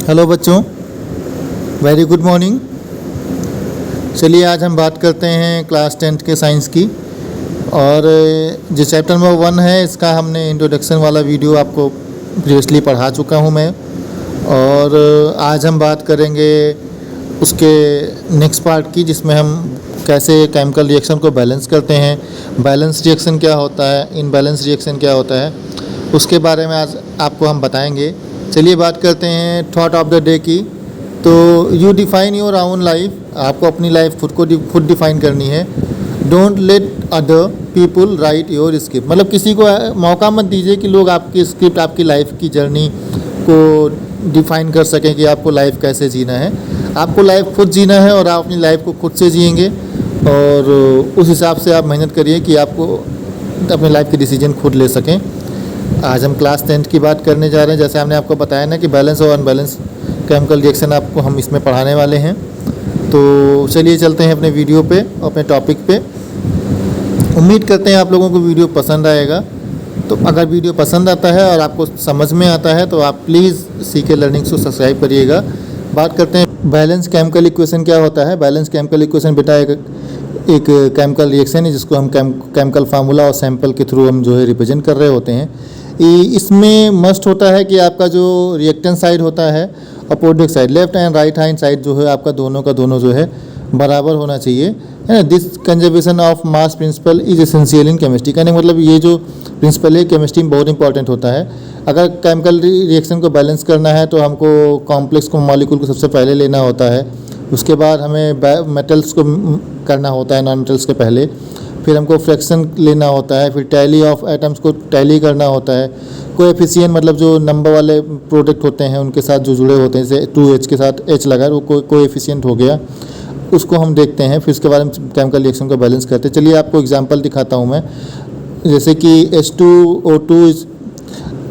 Hello बच्चों, very good morning. चलिए आज हम बात करते हैं क्लास 10th के साइंस की। और जो चैप्टर नंबर 1 है इसका हमने इंट्रोडक्शन वाला वीडियो आपको प्रीवियसली पढ़ा चुका हूं मैं। और आज हम बात करेंगे उसके नेक्स्ट पार्ट की, जिसमें हम कैसे केमिकल रिएक्शन को बैलेंस करते हैं, बैलेंस रिएक्शन क्या होता है, इनबैलेंस रिएक्शन क्या होता है, उसके बारे में आज आपको हम बताएंगे। चलिए बात करते हैं थॉट ऑफ द डे की। तो you define your own life, आपको अपनी लाइफ खुद डिफ़ाइन करनी है। Don't let other people right your script, मतलब किसी को मौका मत दीजिए कि लोग आपकी स्क्रिप्ट, आपकी लाइफ की जर्नी को डिफ़ाइन कर सकें कि आपको लाइफ कैसे जीना है। आपको लाइफ खुद जीना है और आप अपनी लाइफ को खुद से जिएंगे, और उस हिसाब से आप मेहनत करिए कि आपको अपनी लाइफ के डिसीजन खुद ले सकें। आज हम क्लास 10th की बात करने जा रहे हैं। जैसे हमने आपको बताया ना कि बैलेंस और अनबैलेंस केमिकल रिएक्शन आपको हम इसमें पढ़ाने वाले हैं। तो चलिए चलते हैं अपने वीडियो पे, अपने टॉपिक पे। उम्मीद करते हैं आप लोगों को वीडियो पसंद आएगा। तो अगर वीडियो पसंद आता है और आपको समझ में आता है तो आप प्लीज़ सीके लर्निंग्स को सब्सक्राइब करिएगा। बात करते हैं बैलेंस केमिकल इक्वेशन क्या होता है। बैलेंस केमिकल इक्वेशन बेटा एक केमिकल रिएक्शन है जिसको हम केमिकल फार्मूला और सैंपल के थ्रू हम जो है रिप्रेजेंट कर रहे होते हैं। इसमें मस्ट होता है कि आपका जो रिएक्टेंट साइड होता है और product side, left and right hand side जो है आपका दोनों का दोनों जो है बराबर होना चाहिए, है ना। This conservation of mass principle is essential in chemistry. कहने का मतलब ये जो प्रिंसिपल है केमिस्ट्री में बहुत इंपॉर्टेंट होता है। अगर केमिकल रिएक्शन को बैलेंस करना है तो हमको कॉम्प्लेक्स को मॉलिक्यूल को सबसे पहले लेना होता है, उसके बाद हमें मेटल्स को करना होता है नॉन मेटल्स के पहले, फिर हमको फ्रैक्शन लेना होता है, फिर टैली ऑफ एटम्स को टैली करना होता है, कोएफिशिएंट मतलब जो नंबर वाले प्रोडक्ट होते हैं उनके साथ जो जुड़े होते हैं, जैसे 2H के साथ H लगा है वो कोएफिशिएंट हो गया, उसको हम देखते हैं। फिर उसके बाद हम केमिकल रिएक्शन को बैलेंस करते हैं। चलिए आपको एग्जांपल दिखाता हूँ मैं। जैसे कि H2O2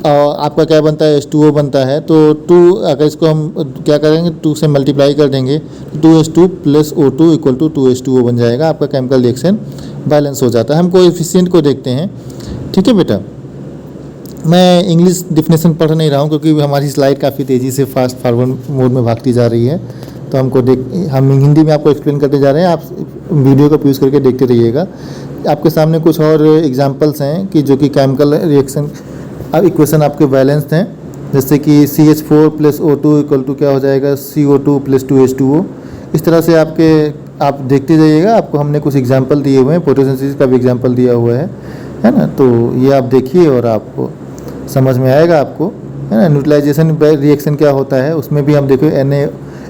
आपका क्या बनता है, H2O बनता है। तो 2 अगर इसको हम क्या करेंगे 2 से मल्टीप्लाई कर देंगे, 2H2 + O2 = 2H2O बन जाएगा। आपका केमिकल रिएक्शन बैलेंस हो जाता है। हम कोएफिशिएंट को देखते हैं, ठीक है बेटा। मैं इंग्लिश डिफिनेशन पढ़ नहीं रहा हूँ क्योंकि हमारी स्लाइड काफ़ी तेज़ी से फास्ट फॉरवर्ड मोड में भागती जा रही है, तो हम हिंदी में आपको एक्सप्लेन करते जा रहे हैं। आप वीडियो को यूज़ करके देखते रहिएगा। आपके सामने कुछ और एग्जांपल्स हैं कि जो कि केमिकल रिएक्शन इक्वेशन आपके बैलेंस्ड हैं। जैसे कि CH4 + O2 = क्या हो जाएगा, CO2 + 2H2O। इस तरह से आप देखते जाइएगा। आपको हमने कुछ एग्जांपल दिए हुए हैं, फोटोसिंथेसिस का भी एग्जांपल दिया हुआ है ना। तो ये आप देखिए और आपको समझ में आएगा आपको, है ना। न्यूट्रलाइजेशन रिएक्शन क्या होता है उसमें भी हम देखो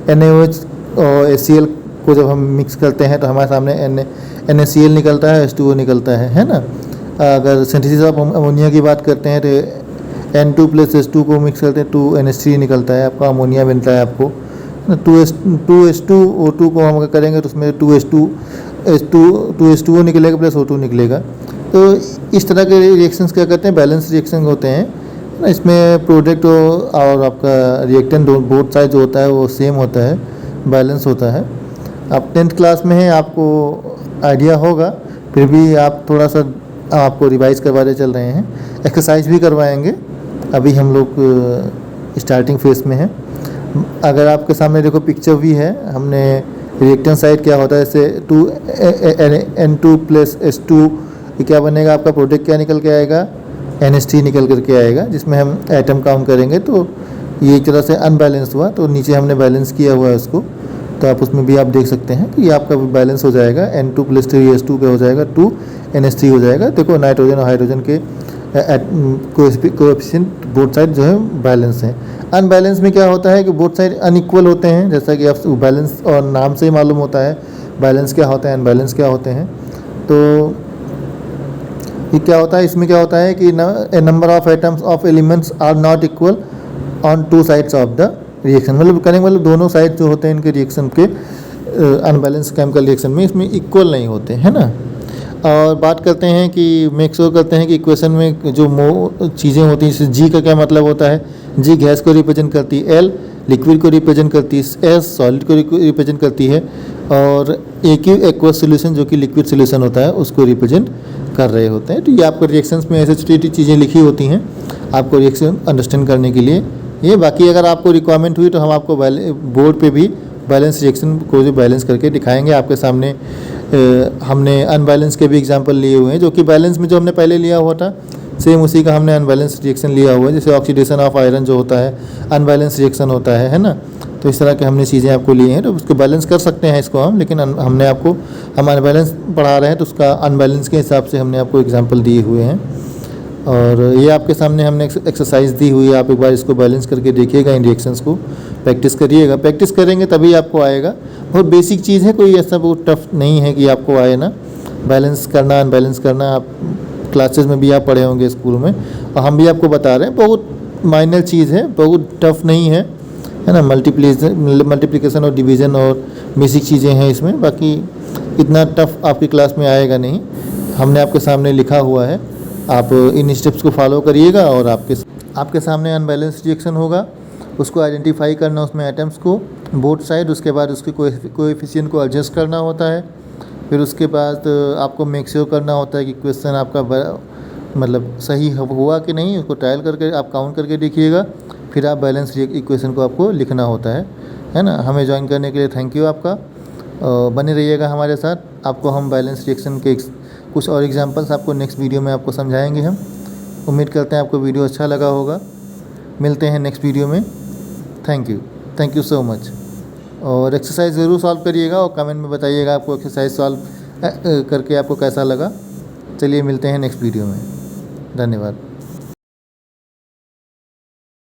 NaOH और HCl को जब हम मिक्स करते हैं तो हमारे सामने NaCl निकलता है, H2O निकलता है ना। अगर सिंथेसिस ऑफ अमोनिया की बात करते हैं तो N2 + H2 को मिक्स करते हैं 2NH3 निकलता है, आपका अमोनिया बनता है आपको। 2H2O2 को हम करेंगे तो उसमें 2H2O निकलेगा + O2 निकलेगा। तो इस तरह के रिएक्शंस क्या करते हैं, बैलेंस रिएक्शन होते हैं ना। इसमें प्रोडक्ट और आपका रिएक्टेंट बोथ साइड जो होता है वो सेम होता है, बैलेंस होता है। आप 10th क्लास में हैं, आपको आइडिया होगा, फिर भी आप थोड़ा सा आपको रिवाइज करवाते चल रहे हैं। एक्सरसाइज भी करवाएंगे, अभी हम लोग स्टार्टिंग फेस में हैं। अगर आपके सामने देखो पिक्चर भी है, हमने रिएक्टेंट साइड क्या होता है, जैसे N2 + H2 क्या बनेगा, आपका प्रोडक्ट क्या निकल के आएगा, NH3 निकल करके आएगा, जिसमें हम एटम काउंट करेंगे तो ये एक तरह से अनबैलेंस हुआ। तो नीचे हमने बैलेंस किया हुआ है उसको, तो आप उसमें भी आप देख सकते हैं कि ये आपका बैलेंस हो जाएगा। N2 + 3H2 क्या हो जाएगा, 2NH3 हो जाएगा। देखो नाइट्रोजन और हाइड्रोजन के कोएफिशिएंट बोथ साइड जो है बैलेंस है। अनबैलेंस में क्या होता है कि बोथ साइड अनइक्वल होते हैं, जैसा कि आप बैलेंस और नाम से ही मालूम होता है बैलेंस क्या होता है, अनबैलेंस क्या होते हैं। तो ये क्या होता है, इसमें क्या होता है कि number of atoms of elements are not equal on 2 sides of the reaction. मतलब कहने का मतलब दोनों साइड जो होते हैं इनके रिएक्शन के अनबैलेंस केमिकल रिएक्शन में इसमें इक्वल नहीं होते, है ना। और बात करते हैं कि मेक श्योर करते हैं कि इक्वेशन में जो चीज़ें होती हैं, G का क्या मतलब होता है, G गैस को रिप्रेजेंट करती है, L लिक्विड को रिप्रेजेंट करती है, S सॉलिड को रिप्रेजेंट करती है, और AQ एक्वस सोल्यूशन जो कि लिक्विड सोल्यूशन होता है उसको रिप्रेजेंट कर रहे होते हैं। तो ये आपको रिएक्शंस में ऐसे छोटी छोटी चीज़ें लिखी होती हैं आपको रिएक्शन अंडरस्टैंड करने के लिए ये बाकी अगर आपको रिक्वायरमेंट हुई तो हम आपको बोर्ड पे भी बैलेंस रिएक्शन को जो बैलेंस करके दिखाएंगे आपके सामने। हमने अनबैलेंस के भी एग्जांपल लिए हुए हैं, जो कि बैलेंस में जो हमने पहले लिया हुआ था सेम उसी का हमने अनबैलेंस रिएक्शन लिया हुआ है। जैसे ऑक्सीडेशन ऑफ आयरन जो होता है अनबैलेंस रिएक्शन होता है ना। तो इस तरह के हमने चीज़ें आपको लिए हैं, तो उसको बैलेंस कर सकते हैं इसको हम, लेकिन हमने आपको हम अनबैलेंस पढ़ा रहे हैं तो उसका अनबैलेंस के हिसाब से हमने आपको एग्जाम्पल दिए हुए हैं। और ये आपके सामने हमने एक्सरसाइज दी हुई है, आप एक बार इसको बैलेंस करके देखिएगा, इन रिएक्शंस को प्रैक्टिस करिएगा। प्रैक्टिस करेंगे तभी आपको आएगा। बहुत बेसिक चीज़ है, कोई ऐसा बहुत टफ नहीं है कि आपको आए ना। बैलेंस करना अनबैलेंस करना आप क्लासेस में भी आप पढ़े होंगे स्कूल में, और हम भी आपको बता रहे हैं। बहुत माइनर चीज़ है, बहुत टफ नहीं है ना। मल्टीप्लिकेशन और डिवीज़न और बेसिक चीज़ें हैं इसमें, बाकी इतना टफ आपकी क्लास में आएगा नहीं। हमने आपके सामने लिखा हुआ है, आप इन स्टेप्स को फॉलो करिएगा और आपके सामने अनबैलेंस रिएक्शन होगा, उसको आइडेंटिफाई करना, उसमें एटम्स को बोथ साइड, उसके बाद उसके कोएफिशिएंट को एडजस्ट करना होता है। फिर उसके बाद आपको मेक श्योर करना होता है कि क्वेश्चन आपका मतलब सही हुआ कि नहीं, उसको ट्रायल करके आप काउंट करके देखिएगा। फिर आप बैलेंस इक्वेशन को आपको लिखना होता है ना। हमें ज्वाइन करने के लिए थैंक यू आपका। बने रहिएगा हमारे साथ। आपको हम बैलेंस रिएक्शन के कुछ और एग्जांपल्स आपको नेक्स्ट वीडियो में आपको समझाएंगे हम। उम्मीद करते हैं आपको वीडियो अच्छा लगा होगा। मिलते हैं नेक्स्ट वीडियो में। Thank you so much. और एक्सरसाइज ज़रूर सॉल्व करिएगा और कमेंट में बताइएगा आपको एक्सरसाइज सॉल्व करके आपको कैसा लगा। चलिए मिलते हैं नेक्स्ट वीडियो में। धन्यवाद।